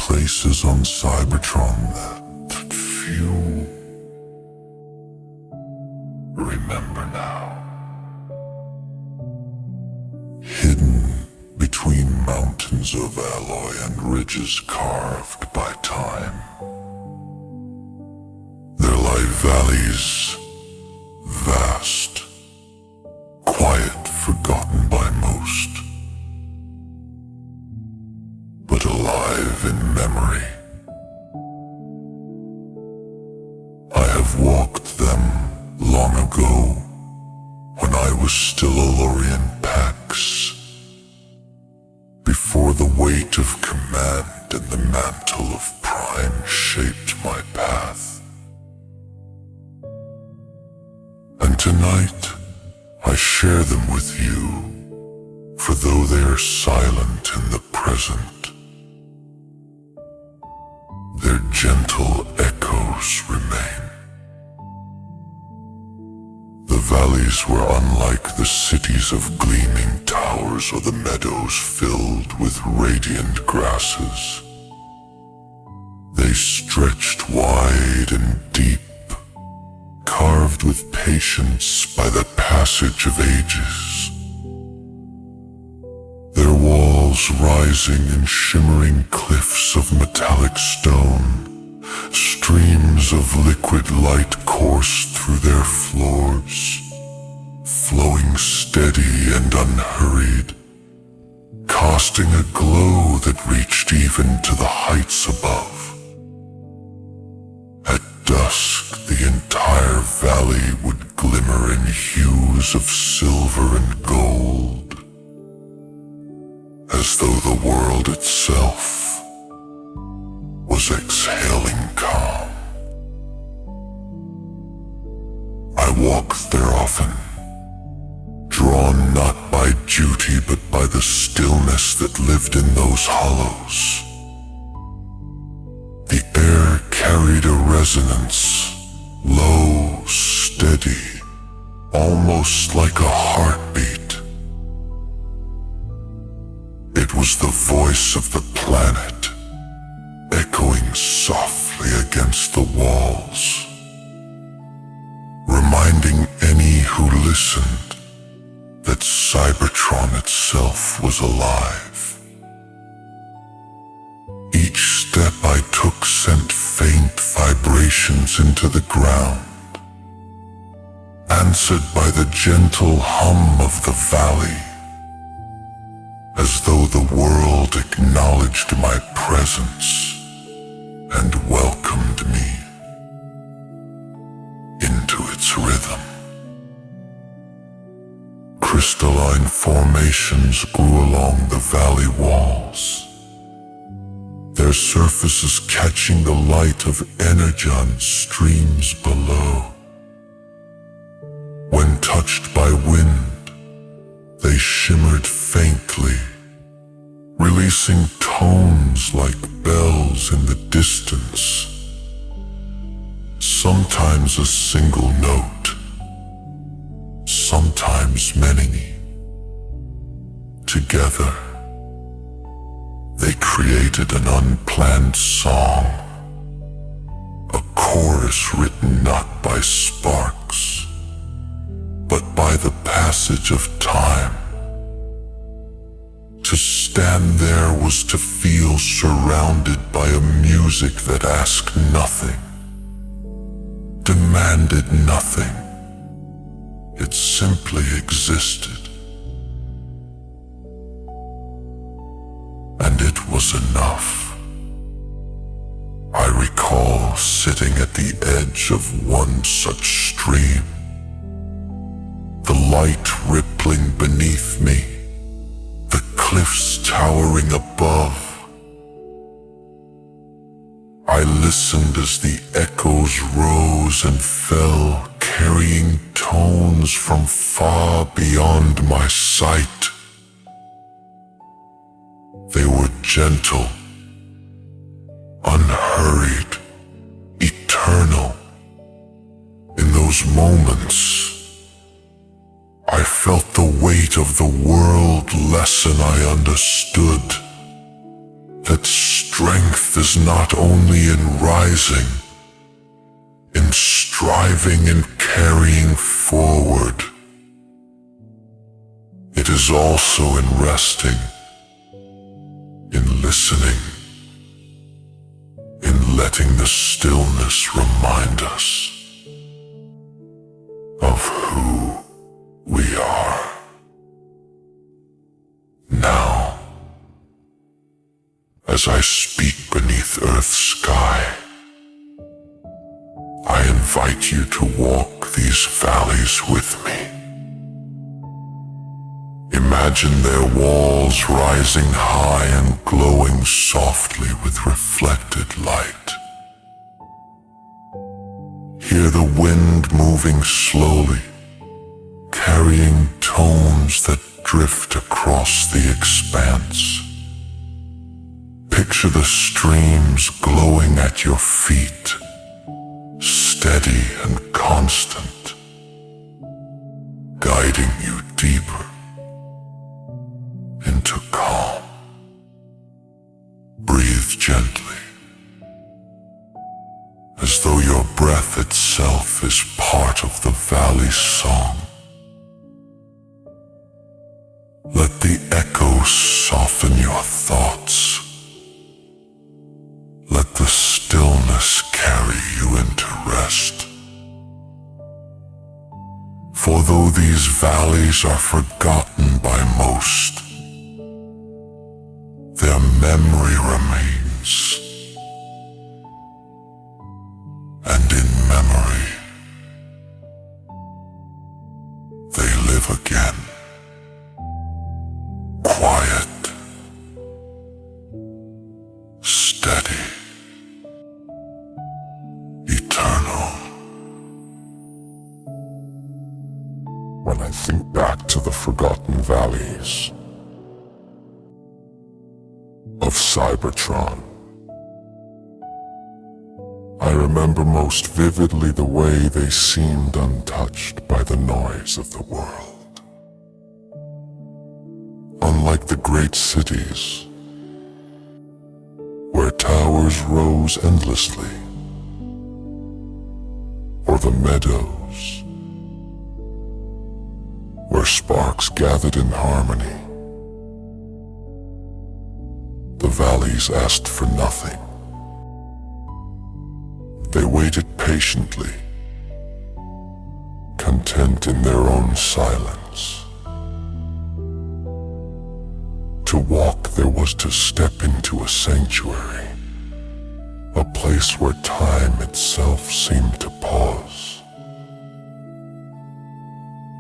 traces on Cybertron that few remember now. Hidden between mountains of alloy and ridges carved by time, there lie valleys, vast, quiet, forgotten by most, but alive in memory. I have walked them long ago, when I was still a Lorian Pax, before the weight of command and the mantle of Prime shaped my path. And tonight, I share them with you, for though they are silent in the present, their gentle echoes remain. The valleys were unlike the cities of gleaming towers or the meadows filled with radiant grasses. They stretched wide and deep, carved with patience by the passage of ages. Their walls rising in shimmering cliffs of metallic stone, streams of liquid light coursed through their floors, flowing steady and unhurried, casting a glow that reached even to the heights above. At dusk, the entire valley would glimmer in hues of silver and gold, as though the world itself was exhaling calm. I walked there often, drawn not by duty but by the stillness that lived in those hollows. The air carried a resonance, low, steady, almost like a heartbeat. It was the voice of the planet, echoing softly against the walls, reminding any who listened that Cybertron itself was alive. Each step I took sent faint vibrations into the ground, answered by the gentle hum of the valley, as though the world acknowledged my presence and welcomed me into its rhythm. Crystalline formations grew along the valley walls, their surfaces catching the light of energon streams below. When touched by wind, they shimmered faintly, releasing tones like bells in the distance, sometimes a single note, sometimes many. Together, they created an unplanned song, a chorus written not by sparks, but by the passage of time. To stand there was to feel surrounded by a music that asked nothing, demanded nothing. It simply existed. And it was enough. I recall sitting at the edge of one such stream, the light rippling beneath me, the cliffs towering above. I listened as the echoes rose and fell, carrying tones from far beyond my sight. They were gentle, unhurried, eternal. In those moments, I felt the weight of the world lessen. I understood that strength is not only in rising, in striving and carrying forward. It is also in resting, in listening, in letting the stillness remind us of who we are. Now, as I speak beneath Earth's sky, I invite you to walk these valleys with me. Imagine their walls rising high and glowing softly with reflected light. Hear the wind moving slowly, carrying tones that drift across the expanse. Picture the streams glowing at your feet, steady and constant, guiding you deeper into calm. Breathe gently, as though your breath itself is part of the valley's song. Let the echoes soften your thoughts. Let the stillness carry you into rest. For though these valleys are forgotten by most, their memory remains. And in memory, they live again. Quiet, steady, eternal. When I think back to the forgotten valleys of Cybertron, I remember most vividly the way they seemed untouched by the noise of the world. Unlike the great cities, where towers rose endlessly, or the meadows, where sparks gathered in harmony, the valleys asked for nothing. They waited patiently, content in their own silence. To walk there was to step into a sanctuary, a place where time itself seemed to pause.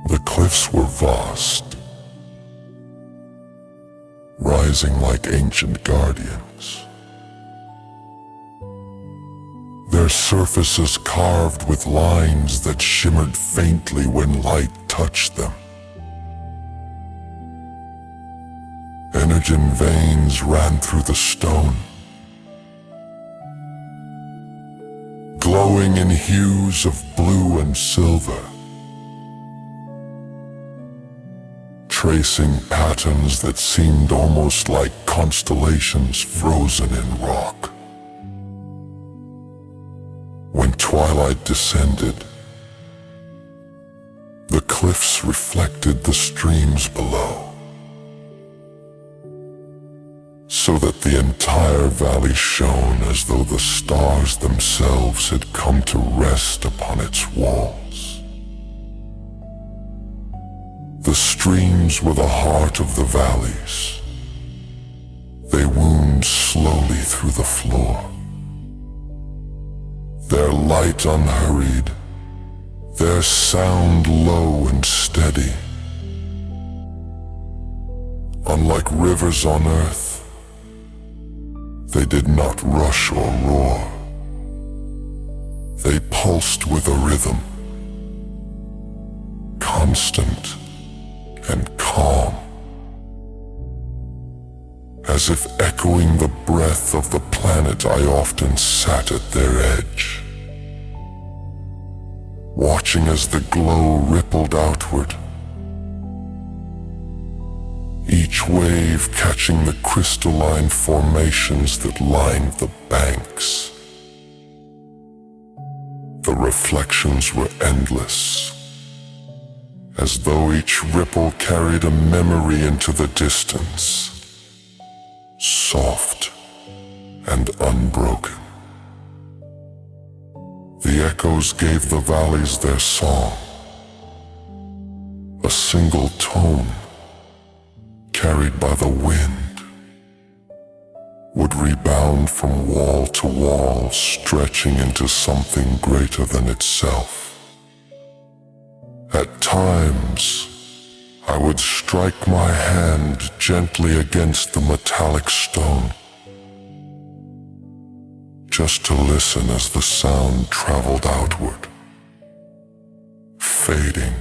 The cliffs were vast, rising like ancient guardians, their surfaces carved with lines that shimmered faintly when light touched them. Energen veins ran through the stone, glowing in hues of blue and silver, tracing patterns that seemed almost like constellations frozen in rock. When twilight descended, the cliffs reflected the streams below, so that the entire valley shone as though the stars themselves had come to rest upon its walls. The streams were the heart of the valleys. They wound slowly through the floor, their light unhurried, their sound low and steady. Unlike rivers on earth, they did not rush or roar. They pulsed with a rhythm, constant and calm, as if echoing the breath of the planet I often sat at their edge, watching as the glow rippled outward, each wave catching the crystalline formations that lined the banks. The reflections were endless, as though each ripple carried a memory into the distance, soft and unbroken. The echoes gave the valleys their song, a single tone carried by the wind would rebound from wall to wall, stretching into something greater than itself. At times, I would strike my hand gently against the metallic stone, just to listen as the sound traveled outward, fading,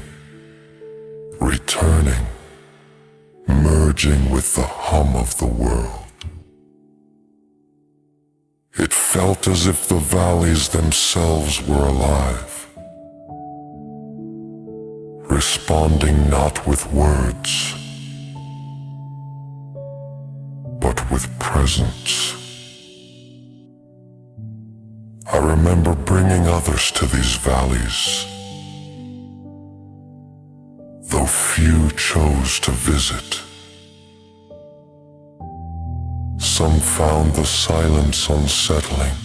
returning, merging with the hum of the world. It felt as if the valleys themselves were alive, responding not with words, but with presence. I remember bringing others to these valleys, though few chose to visit. Some found the silence unsettling,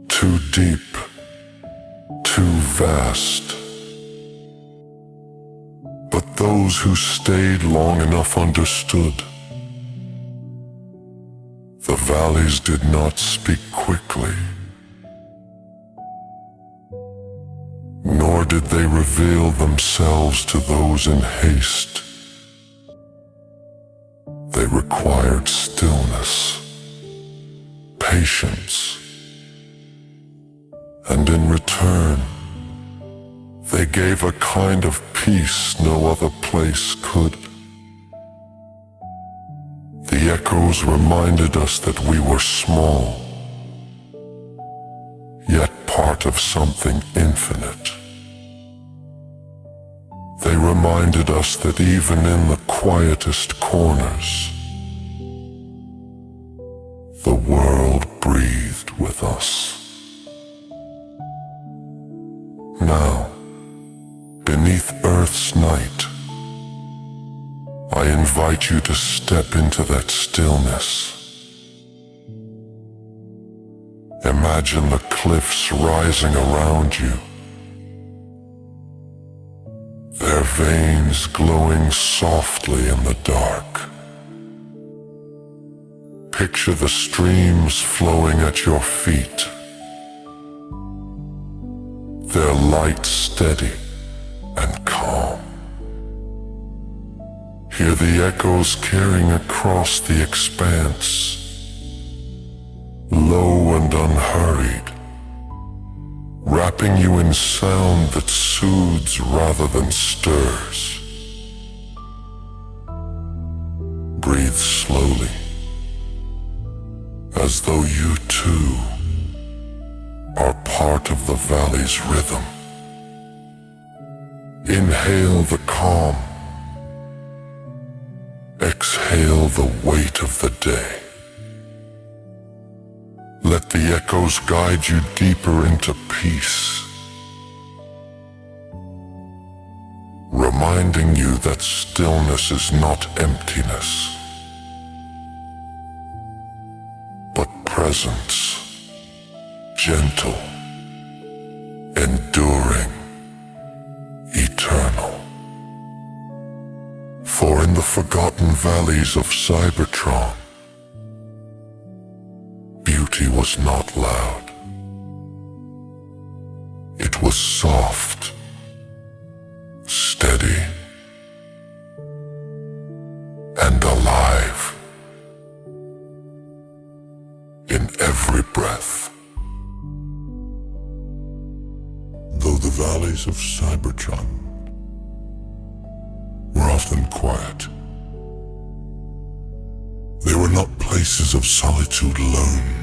too deep, too vast. But those who stayed long enough understood. The valleys did not speak quickly, nor did they reveal themselves to those in haste. They required stillness, patience, and in return, they gave a kind of peace no other place could. The echoes reminded us that we were small, yet part of something infinite. They reminded us that even in the quietest corners, the world breathed with us. Now, beneath Earth's night, I invite you to step into that stillness. Imagine the cliffs rising around you, their veins glowing softly in the dark. Picture the streams flowing at your feet, their light steady and calm. Hear the echoes carrying across the expanse, low and unhurried, wrapping you in sound that soothes rather than stirs. Breathe slowly, as though you too are part of the valley's rhythm. Inhale the calm, exhale the weight of the day. Let the echoes guide you deeper into peace, reminding you that stillness is not emptiness, but presence, gentle, enduring, eternal. For in the forgotten valleys of Cybertron, beauty was not loud. It was soft, steady, and alive in every breath. Though the valleys of Cybertron were often quiet, they were not places of solitude alone.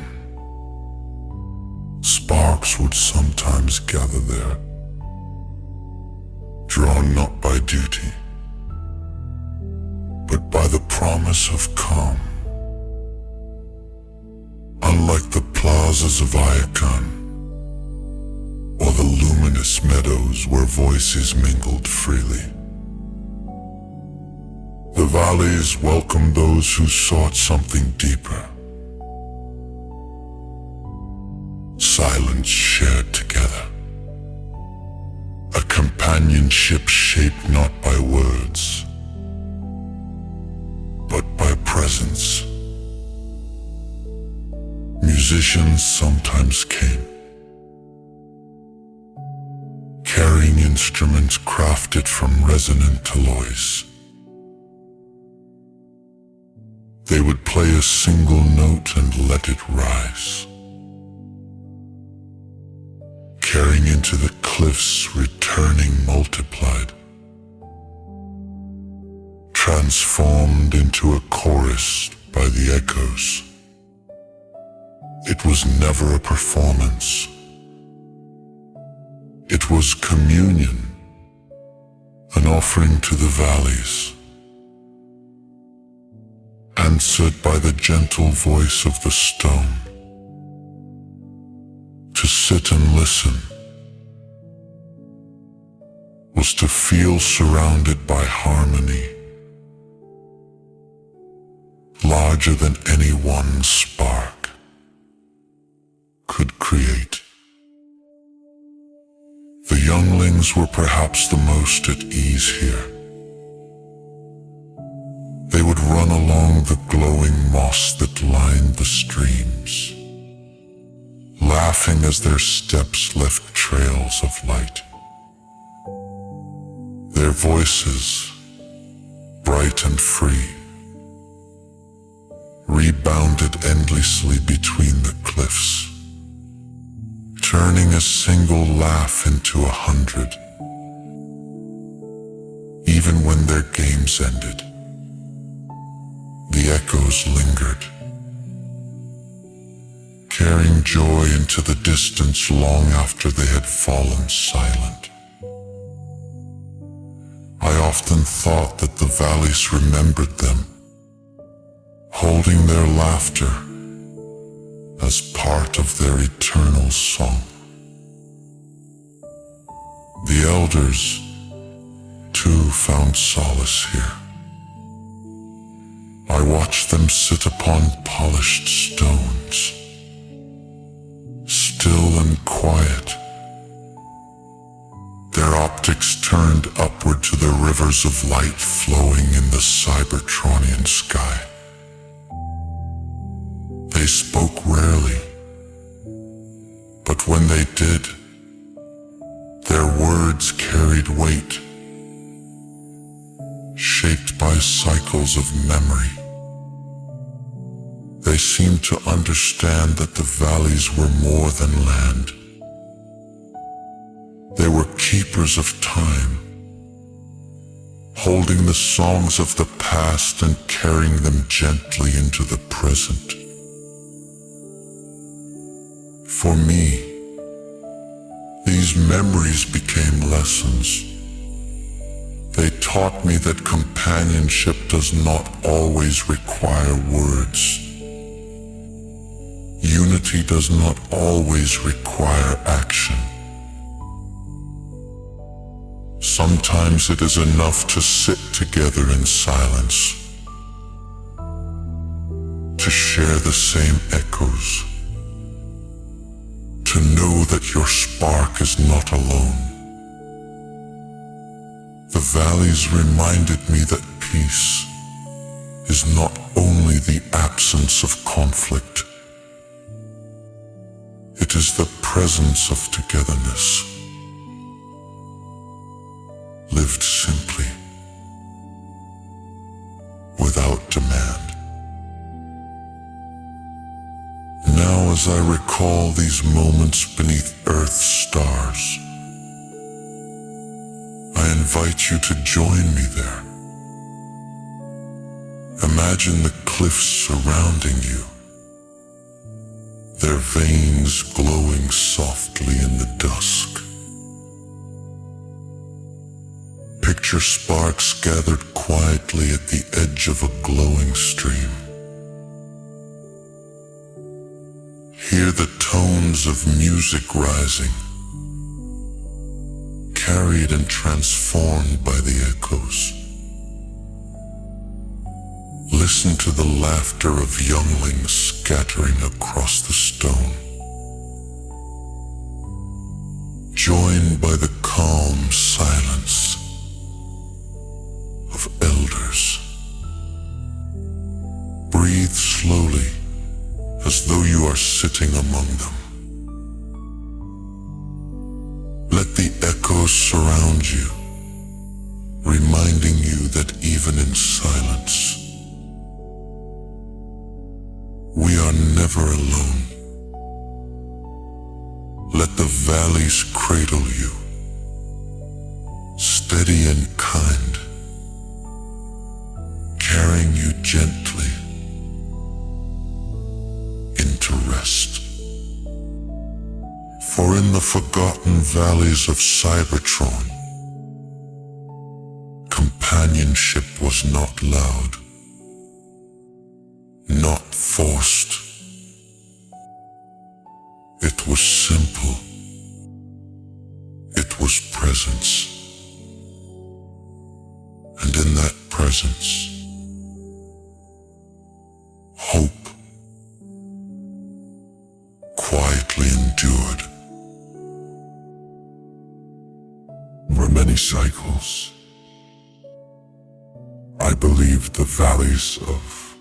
Sparks would sometimes gather there, drawn not by duty, by the promise of calm. Unlike the plazas of Icon, or the luminous meadows where voices mingled freely, the valleys welcomed those who sought something deeper. Silence shared together, a companionship shaped not by words, but by presence. Musicians sometimes came, carrying instruments crafted from resonant alloys. They would play a single note and let it rise, carrying into the cliffs, returning multiplied, transformed into a chorus by the echoes. It was never a performance. It was communion, an offering to the valleys, answered by the gentle voice of the stone. To sit and listen was to feel surrounded by harmony, larger than any one spark could create. The younglings were perhaps the most at ease here. They would run along the glowing moss that lined the streams, laughing as their steps left trails of light. Their voices, bright and free, rebounded endlessly between the cliffs, turning a single laugh into 100. Even when their games ended, the echoes lingered, carrying joy into the distance long after they had fallen silent. I often thought that the valleys remembered them, holding their laughter as part of their eternal song. The elders, too, found solace here. I watched them sit upon polished stones, still and quiet, their optics turned upward to the rivers of light flowing in the Cybertronian sky. They spoke rarely, but when they did, their words carried weight, shaped by cycles of memory. They seemed to understand that the valleys were more than land. They were keepers of time, holding the songs of the past and carrying them gently into the present. For me, these memories became lessons. They taught me that companionship does not always require words. Unity does not always require action. Sometimes it is enough to sit together in silence, to share the same echoes, to know that your spark is not alone. The valleys reminded me that peace is not only the absence of conflict, it is the presence of togetherness, lived simply, without demand. Now, as I recall these moments beneath Earth's stars, I invite you to join me there. Imagine the cliffs surrounding you, their veins glowing softly in the dusk. Picture sparks gathered quietly at the edge of a glowing stream. Hear the tones of music rising, carried and transformed by the echoes. Listen to the laughter of younglings scattering across the stone, joined by the calm silence of elders. Breathe slowly, as though you are sitting among them. Let the echoes surround you, reminding you that even in silence, we are never alone. Let the valleys cradle you, steady and kind, carrying you gently into rest. For in the forgotten valleys of Cybertron, companionship was not loud, not forced. It was simple. It was presence. And in that presence, hope quietly endured. For many cycles, I believed the valleys of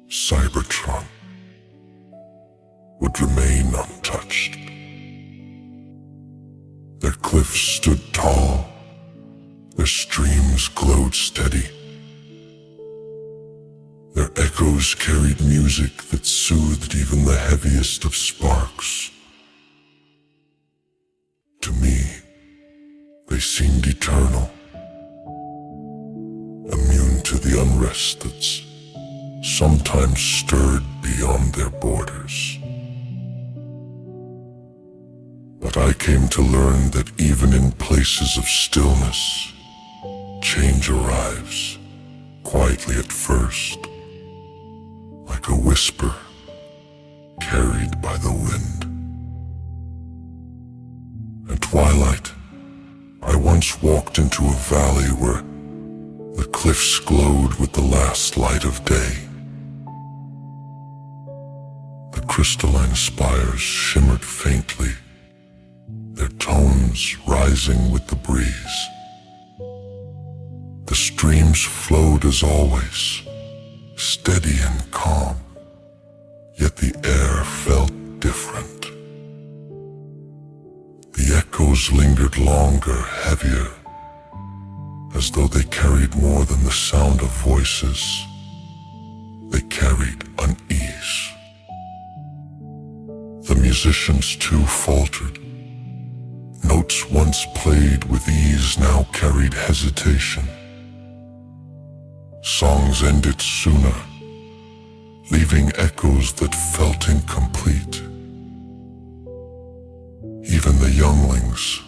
Cybertron would remain untouched. Their cliffs stood tall, their streams glowed steady. Their echoes carried music that soothed even the heaviest of sparks. To me, they seemed eternal, immune to the unrest that's sometimes stirred beyond their borders. But I came to learn that even in places of stillness, change arrives, quietly at first, like a whisper carried by the wind. At twilight, I once walked into a valley where the cliffs glowed with the last light of day. The crystalline spires shimmered faintly, their tones rising with the breeze. The streams flowed as always, steady and calm, yet the air felt different. The echoes lingered longer, heavier, as though they carried more than the sound of voices. They carried unease. The musicians too faltered. Notes once played with ease now carried hesitation. Songs ended sooner, leaving echoes that felt incomplete. Even the younglings,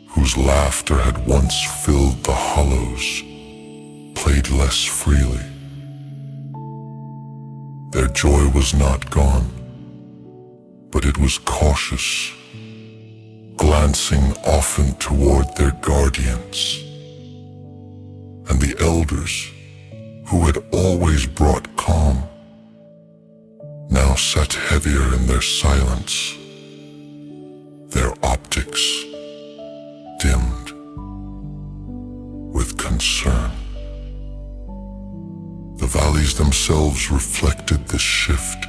whose laughter had once filled the hollows, played less freely. Their joy was not gone, but it was cautious, glancing often toward their guardians. And the elders, who had always brought calm, now sat heavier in their silence, their optics dimmed with concern. The valleys themselves reflected this shift.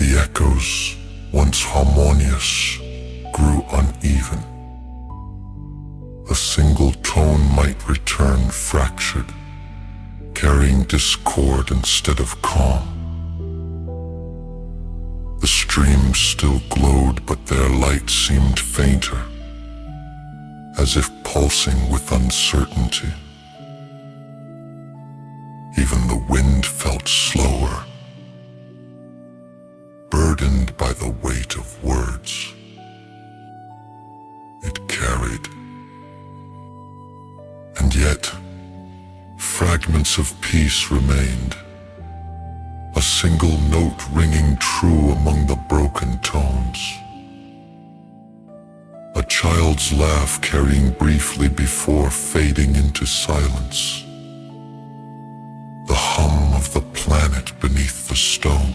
The echoes, once harmonious, grew uneven. A single tone might return fractured, carrying discord instead of calm. The streams still glowed, but their light seemed fainter, as if pulsing with uncertainty. Even the wind felt slower, burdened by the weight of words. It carried fragments of peace remained, a single note ringing true among the broken tones. A child's laugh carrying briefly before fading into silence. The hum of the planet beneath the stone.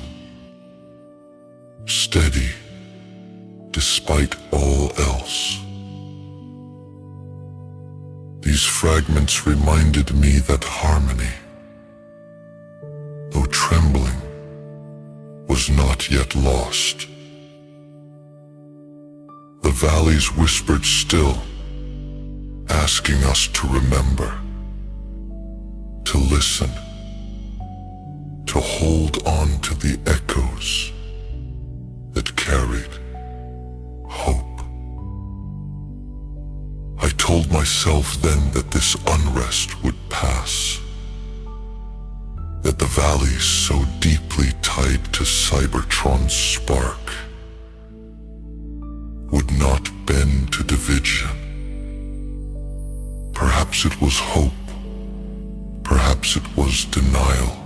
Steady, despite all else. These fragments reminded me that harmony, though trembling, was not yet lost. The valleys whispered still, asking us to remember, to listen, to hold on to the echoes that carried hope. I told myself then that this unrest would pass, that the valleys so deeply tied to Cybertron's spark would not bend to division. Perhaps it was hope, perhaps it was denial,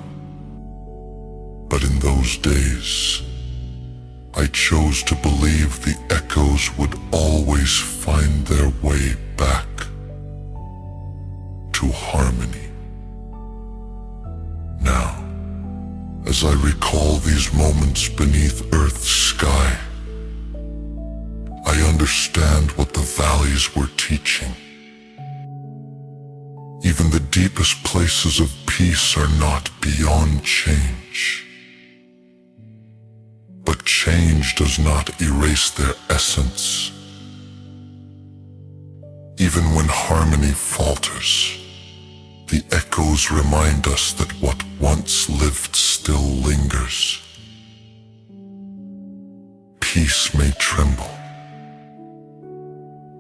but in those days, I chose to believe the echoes would always find their way back to harmony. Now, as I recall these moments beneath Earth's sky, I understand what the valleys were teaching. Even the deepest places of peace are not beyond change. But change does not erase their essence. Even when harmony falters, the echoes remind us that what once lived still lingers. Peace may tremble,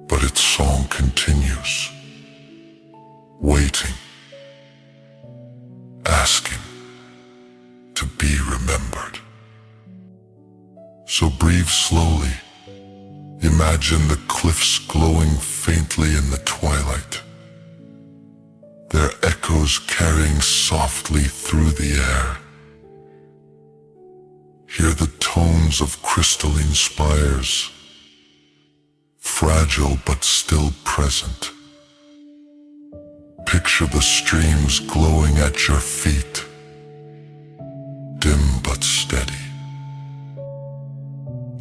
but its song continues, waiting, asking to be remembered. So breathe slowly. Imagine the cliffs glowing faintly in the twilight, their echoes carrying softly through the air. Hear the tones of crystalline spires, fragile but still present. Picture the streams glowing at your feet, dim but steady.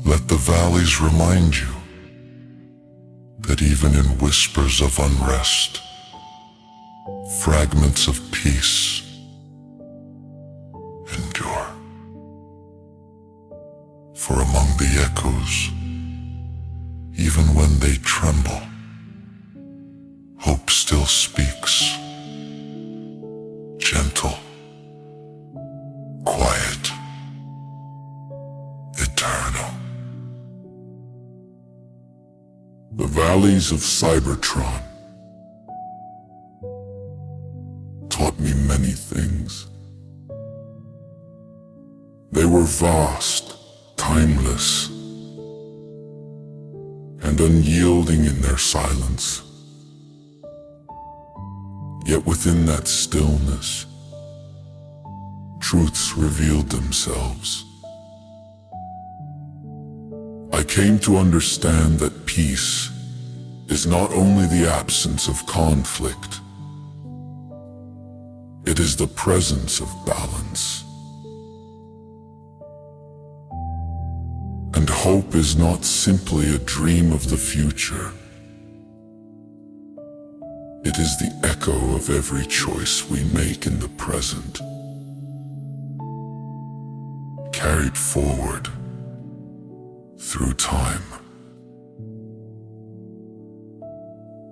Let the valleys remind you that even in whispers of unrest, fragments of peace endure. For among the echoes, even when they tremble, hope still speaks, gentle, quiet, eternal. The valleys of Cybertron taught me many things. They were vast, timeless, and unyielding in their silence. Yet within that stillness, truths revealed themselves. I came to understand that peace is not only the absence of conflict, it is the presence of balance. And hope is not simply a dream of the future. It is the echo of every choice we make in the present, carried forward through time.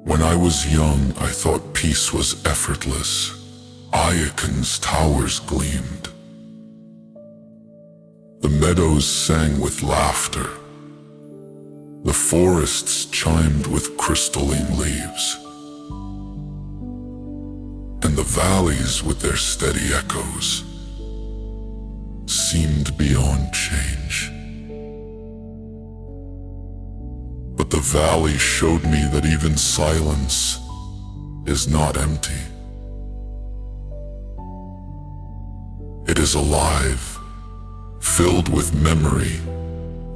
When I was young, I thought peace was effortless. Iacon's towers gleamed. The meadows sang with laughter. The forests chimed with crystalline leaves. And the valleys with their steady echoes seemed beyond change. But the valley showed me that even silence is not empty. is alive, filled with memory,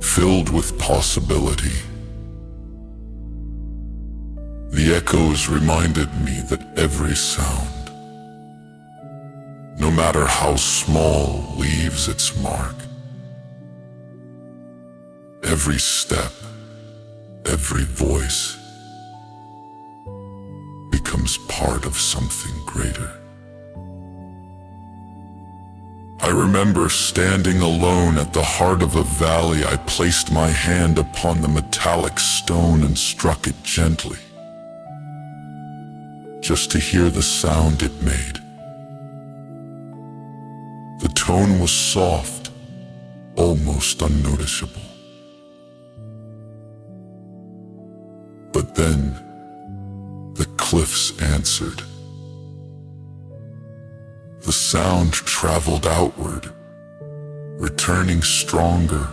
filled with possibility. The echoes reminded me that every sound, no matter how small, leaves its mark. Every step, every voice becomes part of something greater. I remember standing alone at the heart of a valley. I placed my hand upon the metallic stone and struck it gently, just to hear the sound it made. The tone was soft, almost unnoticeable. But then, the cliffs answered. The sound traveled outward, returning stronger,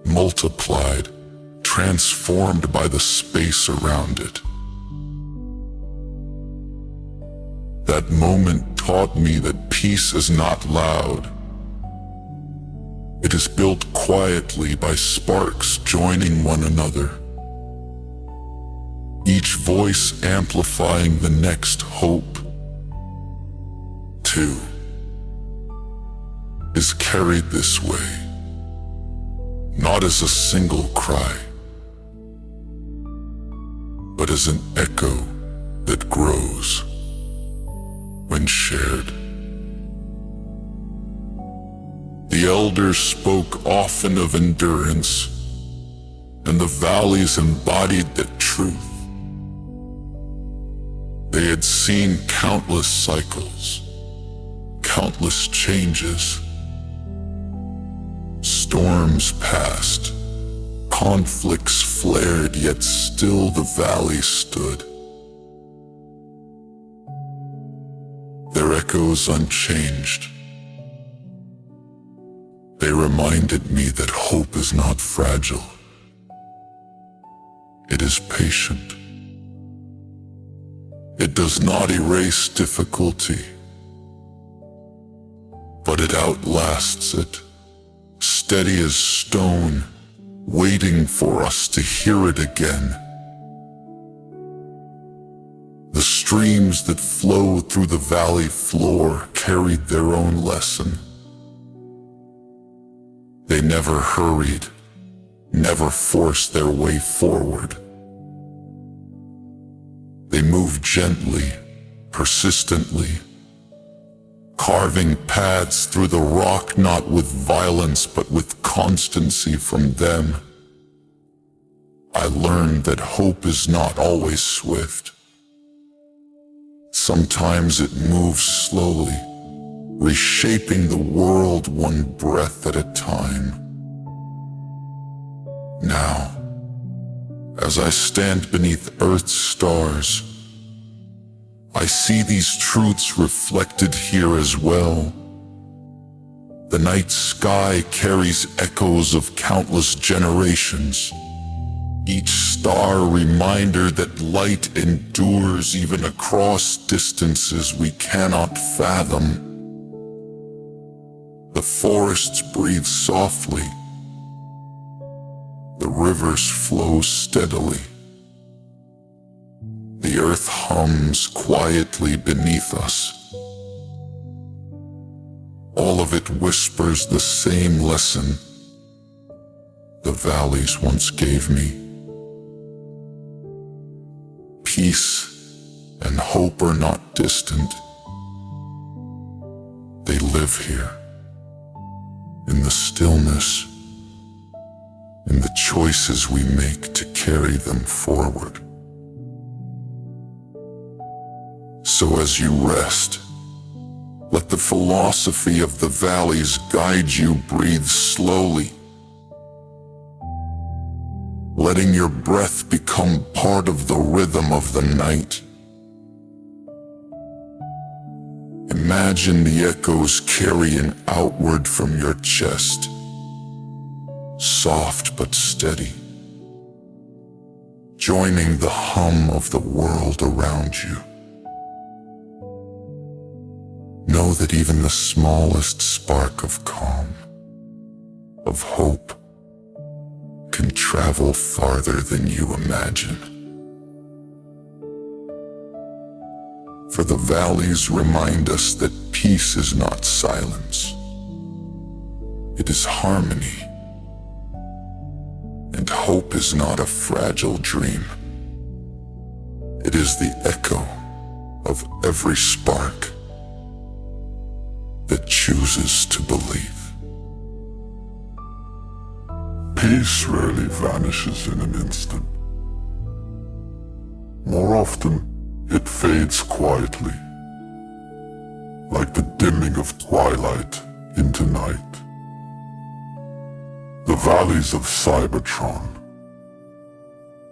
multiplied, transformed by the space around it. That moment taught me that peace is not loud. It is built quietly by sparks joining one another, each voice amplifying the next. Hope, too, is carried this way, not as a single cry, but as an echo that grows when shared. The elders spoke often of endurance, and the valleys embodied that truth. They had seen countless cycles, countless changes. Storms passed, conflicts flared, yet still the valley stood. Their echoes unchanged. They reminded me that hope is not fragile. It is patient. It does not erase difficulty, but it outlasts it, steady as stone, waiting for us to hear it again. The streams that flow through the valley floor carried their own lesson. They never hurried, never forced their way forward. They moved gently, persistently, carving paths through the rock, not with violence but with constancy. From them, I learned that hope is not always swift. Sometimes it moves slowly, reshaping the world one breath at a time. Now, as I stand beneath Earth's stars, I see these truths reflected here as well. The night sky carries echoes of countless generations, each star a reminder that light endures even across distances we cannot fathom. The forests breathe softly. The rivers flow steadily. The earth hums quietly beneath us. All of it whispers the same lesson the valleys once gave me. Peace and hope are not distant. They live here, in the stillness, in the choices we make to carry them forward. So as you rest, let the philosophy of the valleys guide you. Breathe slowly, letting your breath become part of the rhythm of the night. Imagine the echoes carrying outward from your chest, soft but steady, joining the hum of the world around you. Know that even the smallest spark of calm, of hope, can travel farther than you imagine. For the valleys remind us that peace is not silence. It is harmony. And hope is not a fragile dream. It is the echo of every spark that chooses to believe. Peace rarely vanishes in an instant. More often, it fades quietly, like the dimming of twilight into night. The valleys of Cybertron,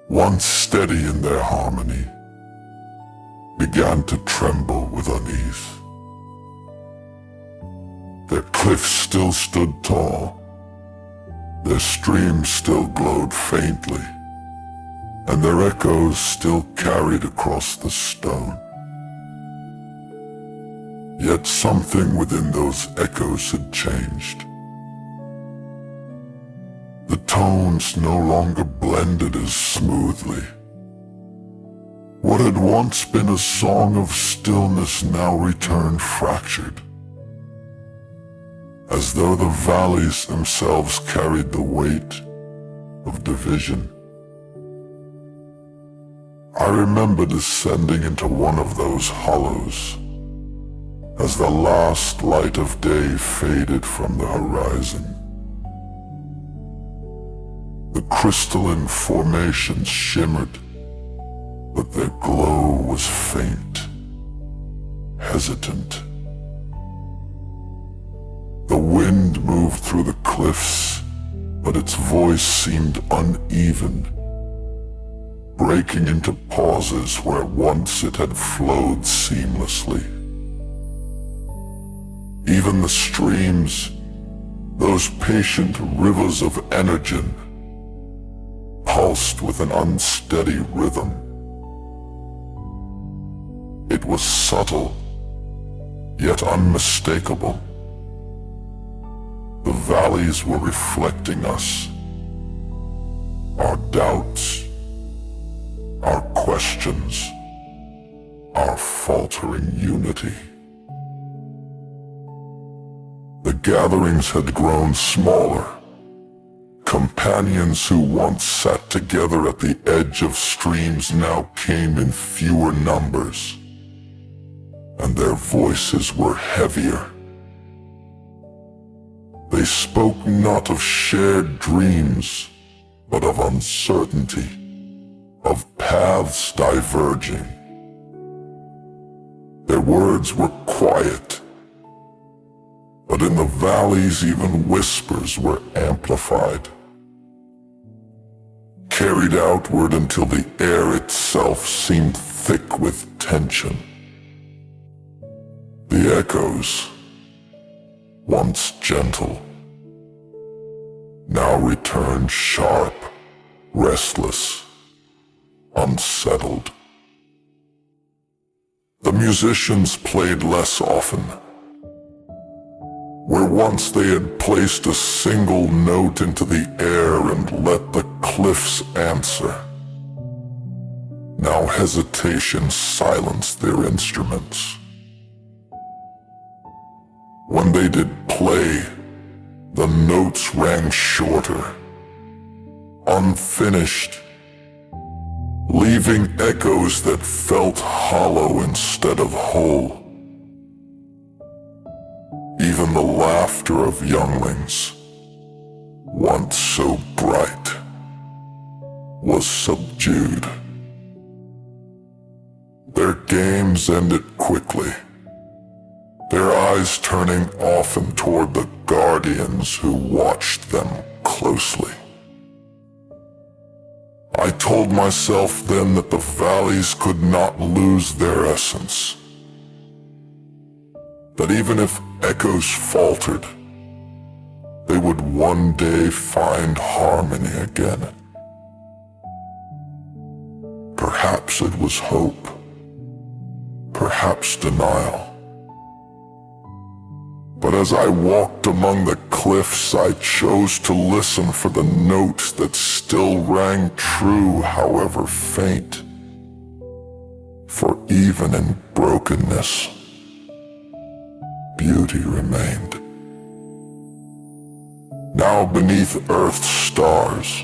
once steady in their harmony, began to tremble with unease. Their cliffs still stood tall, their streams still glowed faintly, and their echoes still carried across the stone. Yet something within those echoes had changed. The tones no longer blended as smoothly. What had once been a song of stillness now returned fractured, as though the valleys themselves carried the weight of division. I remember descending into one of those hollows as the last light of day faded from the horizon. The crystalline formations shimmered, but their glow was faint, hesitant. The wind moved through the cliffs, but its voice seemed uneven, breaking into pauses where once it had flowed seamlessly. Even the streams, those patient rivers of energy, pulsed with an unsteady rhythm. It was subtle, yet unmistakable. The valleys were reflecting us, our doubts, our questions, our faltering unity. The gatherings had grown smaller. Companions who once sat together at the edge of streams now came in fewer numbers, and their voices were heavier. They spoke not of shared dreams, but of uncertainty, of paths diverging. Their words were quiet, but in the valleys even whispers were amplified, carried outward until the air itself seemed thick with tension. The echoes, once gentle, now returned sharp, restless, unsettled. The musicians played less often. Where once they had placed a single note into the air and let the cliffs answer, now hesitation silenced their instruments. When they did play, the notes rang shorter, unfinished, leaving echoes that felt hollow instead of whole. Even the laughter of younglings, once so bright, was subdued. Their games ended quickly, their eyes turning often toward the guardians who watched them closely. I told myself then that the valleys could not lose their essence, that even if echoes faltered, they would one day find harmony again. Perhaps it was hope, perhaps denial, But as I walked among the cliffs, I chose to listen for the note that still rang true, however faint. For even in brokenness, beauty remained. Now beneath Earth's stars,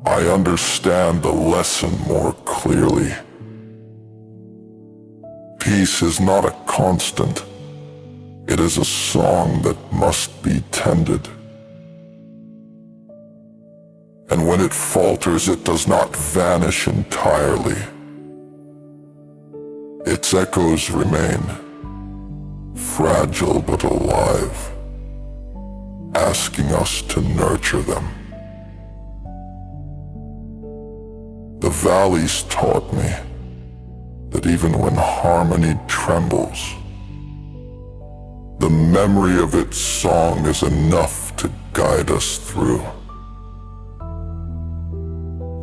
I understand the lesson more clearly. Peace is not a constant. It is a song that must be tended. And when it falters, it does not vanish entirely. Its echoes remain, fragile but alive, asking us to nurture them. The valleys taught me that even when harmony trembles, the memory of its song is enough to guide us through.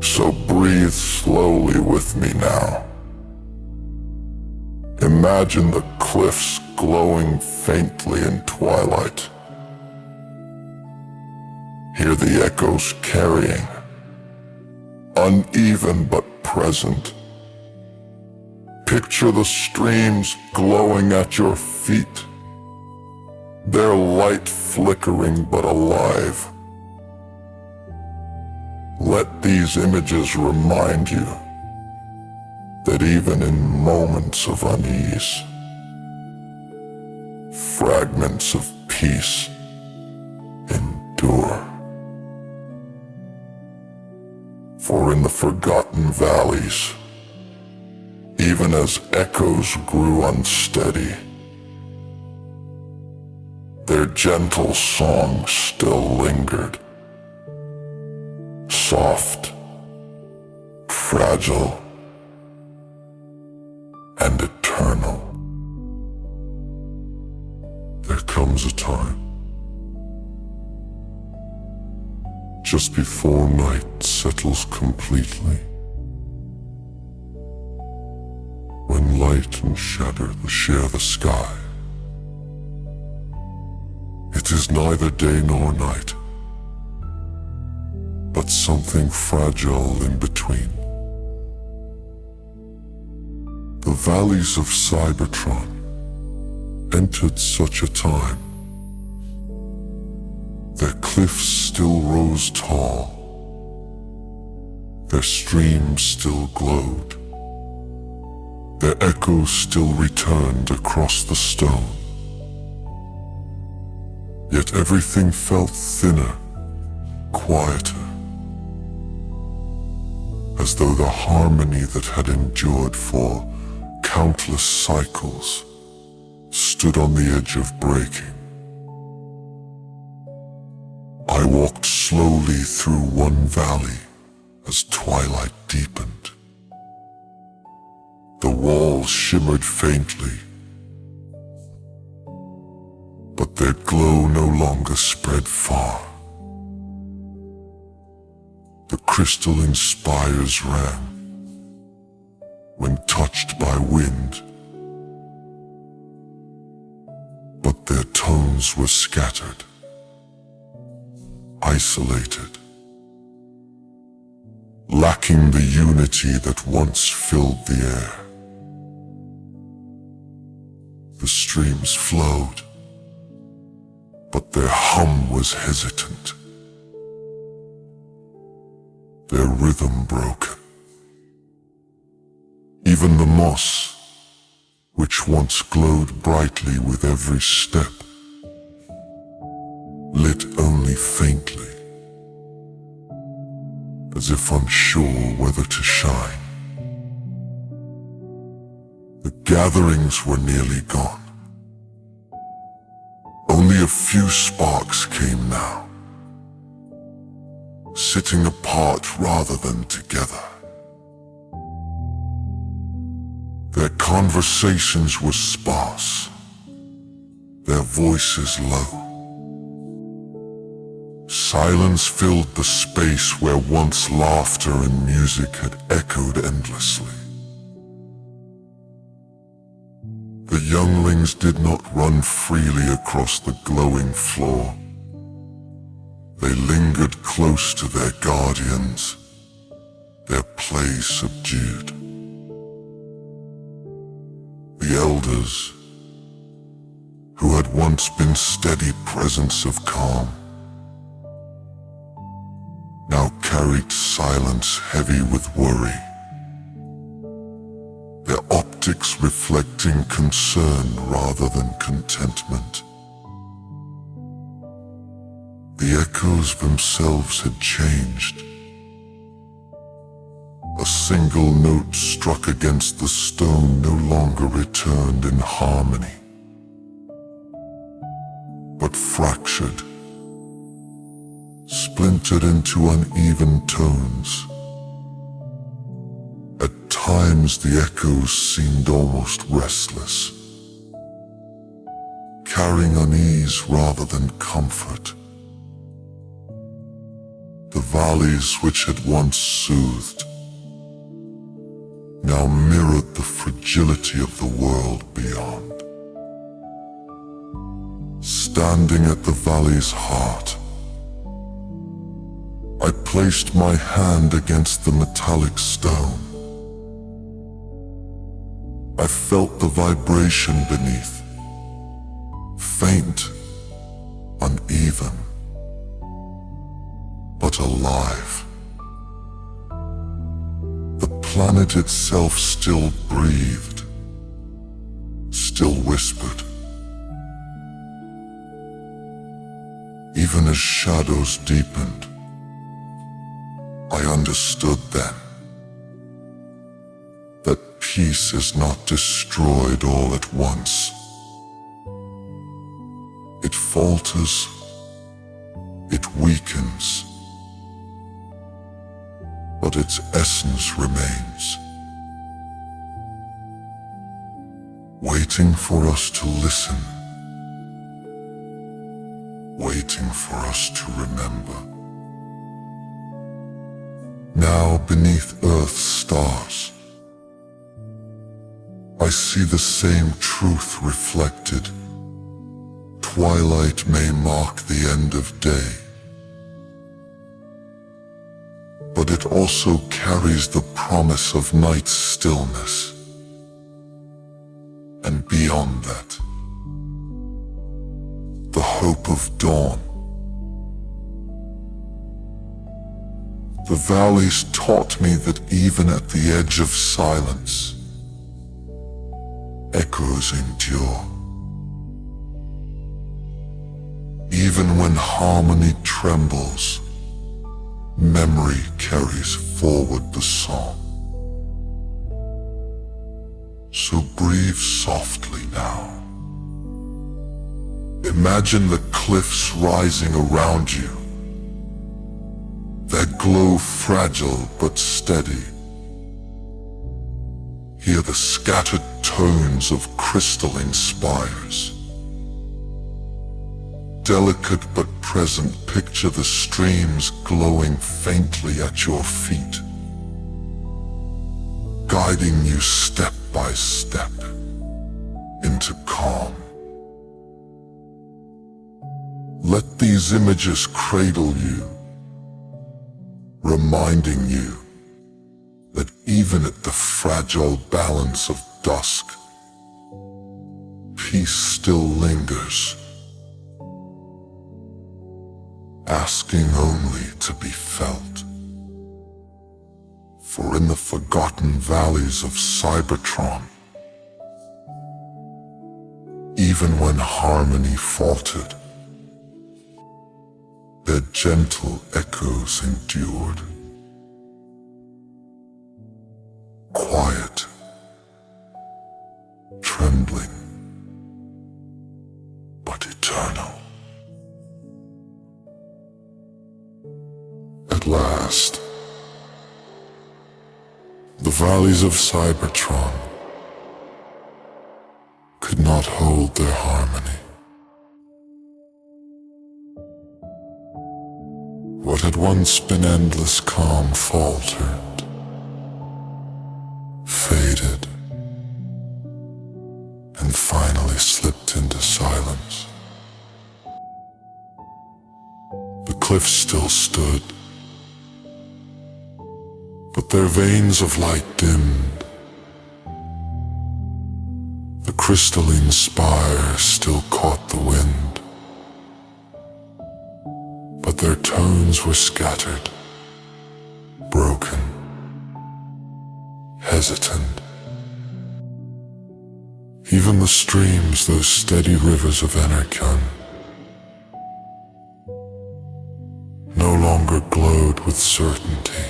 So breathe slowly with me now. Imagine the cliffs glowing faintly in twilight. Hear the echoes carrying, uneven but present. Picture the streams glowing at your feet, their light flickering but alive. Let these images remind you that even in moments of unease, fragments of peace endure. For in the forgotten valleys, even as echoes grew unsteady, their gentle song still lingered, soft, fragile, and eternal. There comes a time, just before night settles completely, when light and shadow share the sky. It is neither day nor night, but something fragile in between. The valleys of Cybertron entered such a time. Their cliffs still rose tall, their streams still glowed, their echoes still returned across the stone. Yet everything felt thinner, quieter, as though the harmony that had endured for countless cycles stood on the edge of breaking. I walked slowly through one valley as twilight deepened. The walls shimmered faintly, but their glow no longer spread far. The crystalline spires rang when touched by wind, but their tones were scattered, isolated, lacking the unity that once filled the air. The streams flowed, but their hum was hesitant, their rhythm broken. Even the moss, which once glowed brightly with every step, lit only faintly, as if unsure whether to shine. The gatherings were nearly gone. Only a few sparks came now, sitting apart rather than together. Their conversations were sparse, their voices low. Silence filled the space where once laughter and music had echoed endlessly. The The younglings did not run freely across the glowing floor. They lingered close to their guardians, their play subdued. The elders, who had once been steady presence of calm, now carried silence heavy with worry, their optics reflecting concern rather than contentment. The echoes themselves had changed. A single note struck against the stone no longer returned in harmony, but fractured, splintered into uneven tones. At times the echoes seemed almost restless, carrying unease rather than comfort. The valleys which had once soothed now mirrored the fragility of the world beyond. Standing at the valley's heart, I placed my hand against the metallic stone. I felt the vibration beneath, faint, uneven, but alive. The planet itself still breathed, still whispered. Even as shadows deepened, I understood then that peace is not destroyed all at once. It falters, it weakens, but its essence remains, waiting for us to listen, waiting for us to remember. Now beneath Earth's stars, I see the same truth reflected. Twilight may mark the end of day, but it also carries the promise of night's stillness. And beyond that, the hope of dawn. The valleys taught me that even at the edge of silence, echoes endure. Even when harmony trembles, memory carries forward the song. So breathe softly now. Imagine the cliffs rising around you, their glow fragile but steady. Hear the scattered tones of crystalline spires. Delicate but present, picture the streams glowing faintly at your feet, guiding you step by step into calm. Let these images cradle you, reminding you that even at the fragile balance of dusk, peace still lingers, asking only to be felt. For in the forgotten valleys of Cybertron, even when harmony faltered, their gentle echoes endured. Quiet, trembling, but eternal. At last, the valleys of Cybertron could not hold their harmony. What had once been endless calm faltered, faded, and finally cliffs still stood, but their veins of light dimmed. The crystalline spire still caught the wind, but their tones were scattered, broken, hesitant. Even the streams, those steady rivers of Energon, no longer glowed with certainty.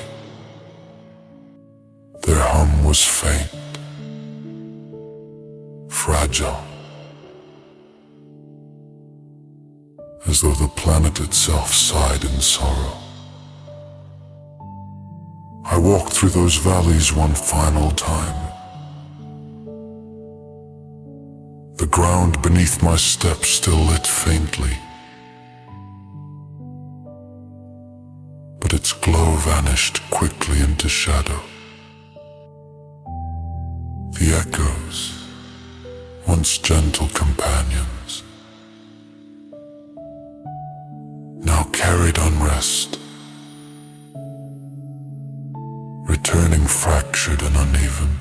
Their hum was faint, fragile, as though the planet itself sighed in sorrow. I walked through those valleys one final time. The ground beneath my steps still lit faintly, but its glow vanished quickly into shadow. The echoes, once gentle companions, now carried unrest, returning fractured and uneven.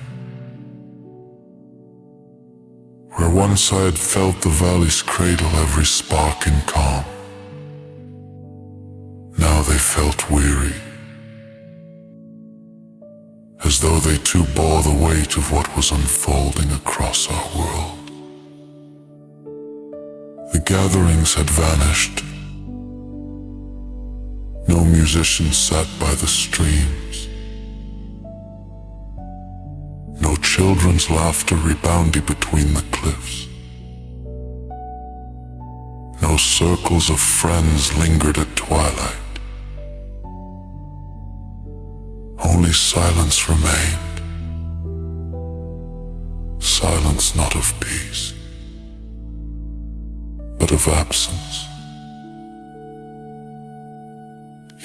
Where once I had felt the valley's cradle every spark in calm, now they felt weary, as though they too bore the weight of what was unfolding across our world. The gatherings had vanished. No musicians sat by the streams. No children's laughter rebounded between the cliffs. No circles of friends lingered at twilight. Only silence remained. Silence not of peace, but of absence.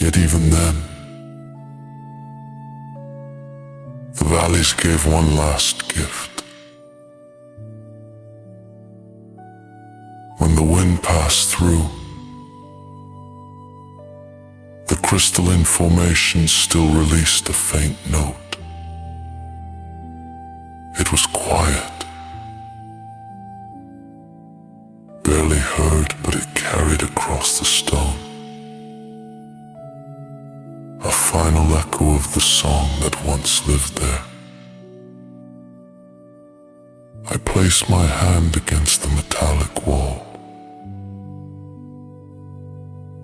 Yet even then, the valleys gave one last gift. When the wind passed through, the crystalline formation still released a faint note. It was quiet, barely heard, but it carried across the stone a final echo of the song that once lived there. I placed my hand against the metallic wall,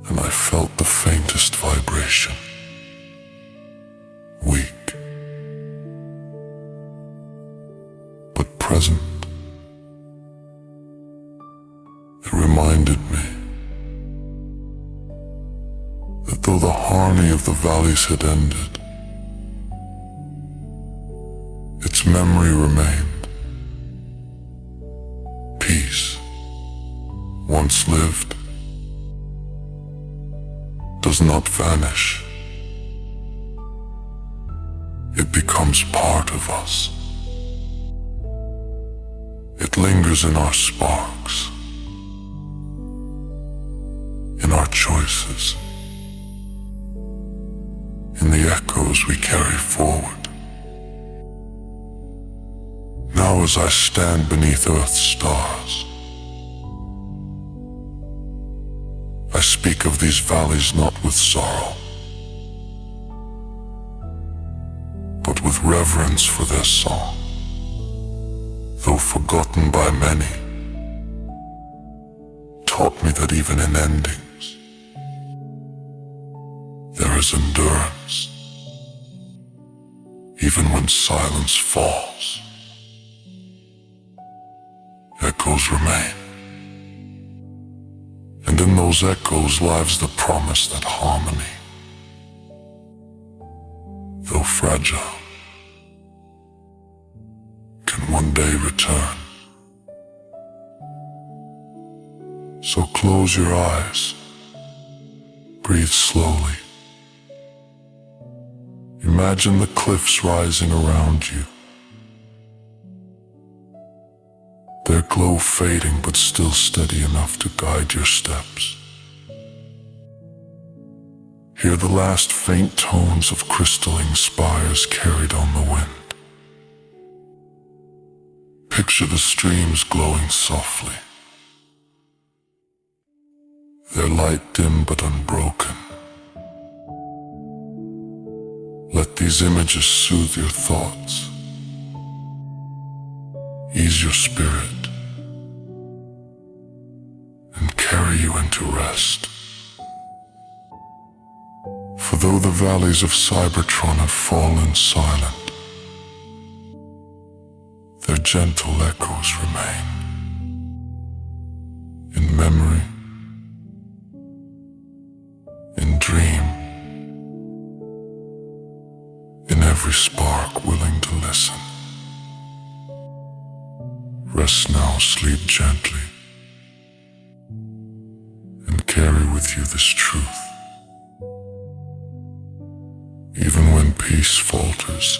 and I felt the faintest vibration, weak, but present. It reminded me that though the harmony of the valleys had ended, its memory remained. Peace, once lived, does not vanish. It becomes part of us. It lingers in our sparks, in our choices, in the echoes we carry forward. Now as I stand beneath Earth's stars, I speak of these valleys not with sorrow, but with reverence for their song. Though forgotten by many, taught me that even in endings, there is endurance, even when silence falls. Echoes remain, and in those echoes lies the promise that harmony, though fragile, can one day return. So close your eyes, breathe slowly. Imagine the cliffs rising around you, their glow fading but still steady enough to guide your steps. Hear the last faint tones of crystalline spires carried on the wind. Picture the streams glowing softly, their light dim but unbroken. Let these images soothe your thoughts, ease your spirit, and carry you into rest. For though the valleys of Cybertron have fallen silent, their gentle echoes remain in memory, in dream, in every spark willing to listen. Rest now, sleep gently, and carry with you this truth. Even when peace falters,